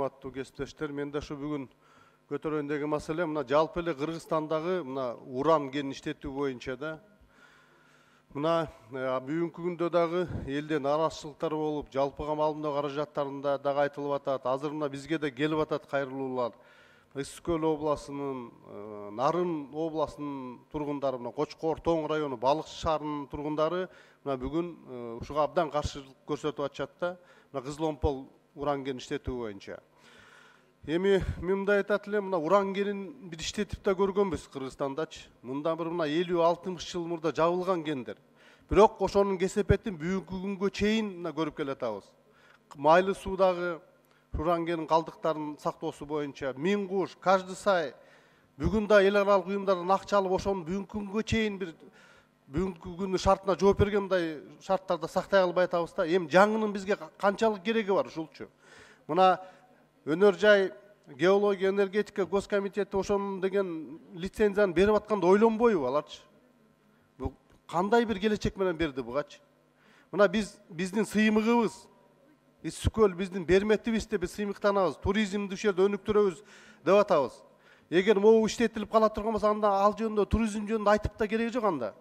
урматтуу кесиптештер, мен да бүгүн көтөргөндөгү маселе мына жалпы эле Кыргызстандагы мына уран кен иштетүү боюнча да. Мына бүгүнкү күндө дагы элде нараазычылыктар болуп, жалпыга маалымдоо каражаттарында дагы айтылып атат. Азыр мына бизге да келип атат кайрылуулар. Ысык Көл областынын, Нарын областынын тургундары, мына Кочкор Тоң району Балыкчы шаарынын тургундары мына бүгүн ушуга абдан каршылык көрсөтүп атышат да. Мына Кызыл уран кен иштетүү боюнча. Эми мындай айтат элем, мына уран кенин бир иштетип да көргөнбүз Кыргызстандачы. Мындан бир 50-60 жыл мурда жабылган кендер. Бирок ошонун кесепетин бүгүнкү күнгө чейин көрүп келатабыз. Майлы суудагы уран кенин калдыктарын сактоосу боюнча Миң Куш, Кажды Сай бүгүн да эл аралык уюмдардан акча алып ошону бүгүнкү күнгө чейин бир бүгүнкү күндүн шартына жооп берген мындай шарттарда сактай албай атабыз да. Эми жаңынын бизге канчалык кереги бар ушулчу. Мына Өнөр жай геология энергетика госкомитети ошонун деген лицензияны берип атканда ойлонбойбу аларчы? Бул кандай бир келечек менен берди бугачы? Мына биздин сыймыгыбыз, Ысык Көл биздин берметибиз деп биз сыймыктанабыз, туризмди ушул жерде өнүктүрөбүз деп атабыз. Эгер могу иштетилип кала турган болсо, анда ал жөнүндө туризм жөнүндө айтып да кереги жок анда.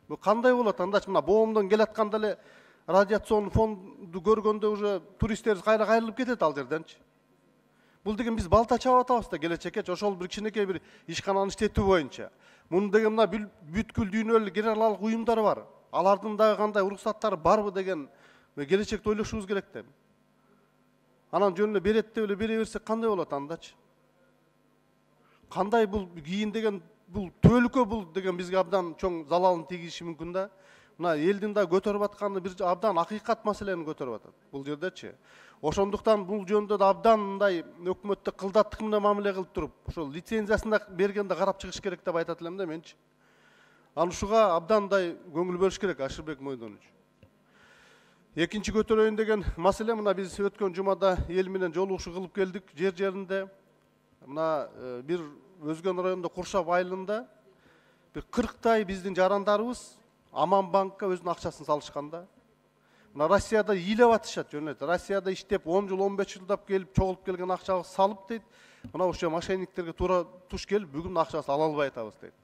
Бул кандай болот андачы? Мына боомдон келатканда эле радиацион фонду көргөндө уже туристтер кайрылып кетет ал жерденчи. Бул деген биз балта чабып атабыз да келечекке, ошол бир кичинекей бир ишкананы иштетүү боюнча. Муну деген мына бүткүл дүйнөлүк эл аралык уюмдар бар. Алардын дагы кандай уруксаттары барбы деген келечекти ойлошубуз керек да. Анан жөн эле берет деп эле бере берсек кандай болот андачы? Кандай бул кийин деген бул төлкө бул деген бизге абдан чоң залалын тийгизиши мүмкүн да. Мына элдин да көтөрүп атканы бир абдан акыйкат маселени көтөрүп атат бул жердечи. Ошондуктан бул жөнүндө да абдан мындай өкмөттө кылдаттык менен мамиле кылып туруп, ошол лицензиясын да бергенде карап чыгыш керек деп айтат элем да менчи. Анан ушуга абдан мындай көңүл бөлүш керек Ашырбек Мойдонович. Экинчи көтөрөйүн деген маселе, мына биз өткөн жумада эл менен жолугушуу кылып келдик жер-жеринде. Мына бир Өзгөн районунда Куршап айылында бир 40 биздин жарандарыбыз Аман банкка өзүнүн акчасын салышканда. Мына Россияда ыйлап атышат жөнөт. Россияда иштеп 10 жыл 15 жылдап келип чогулуп келген акчабыз салып дейт. Мына ошо мошенниктерге туура туш келип бүгүн акчасын ала албай атабыз дейт.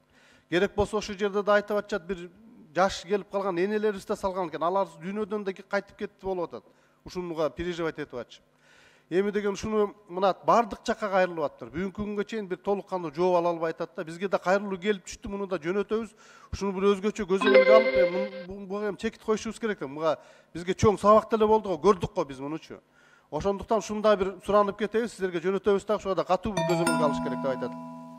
Керек болсо ошол жерде да айтып атышат, бир жаш келип калган энелерибиз да салган экен. Алар дүйнөдөн да кайтып кетти болуп атат. Ушунуга переживать этип атышып. Эми деген ушуну мына бардык жакка кайрылып аттыр. Бүгүнкү күнгө чейин бир толук кандуу жооп ала албай атат да. Бизге да кайрылуу келип түштү, муну да жөнөтөбүз. Ушуну бир өзгөчө көзөмөлгө алып, буга эми чекит коюшубуз керек да. Буга бизге чоң сабак деле болду го, көрдүк го биз мунучу. Ошондуктан ушундай бир суранып кетебиз, сиздерге жөнөтөбүз да, ошого да катуу бир көзөмөлгө алыш керек деп айтат.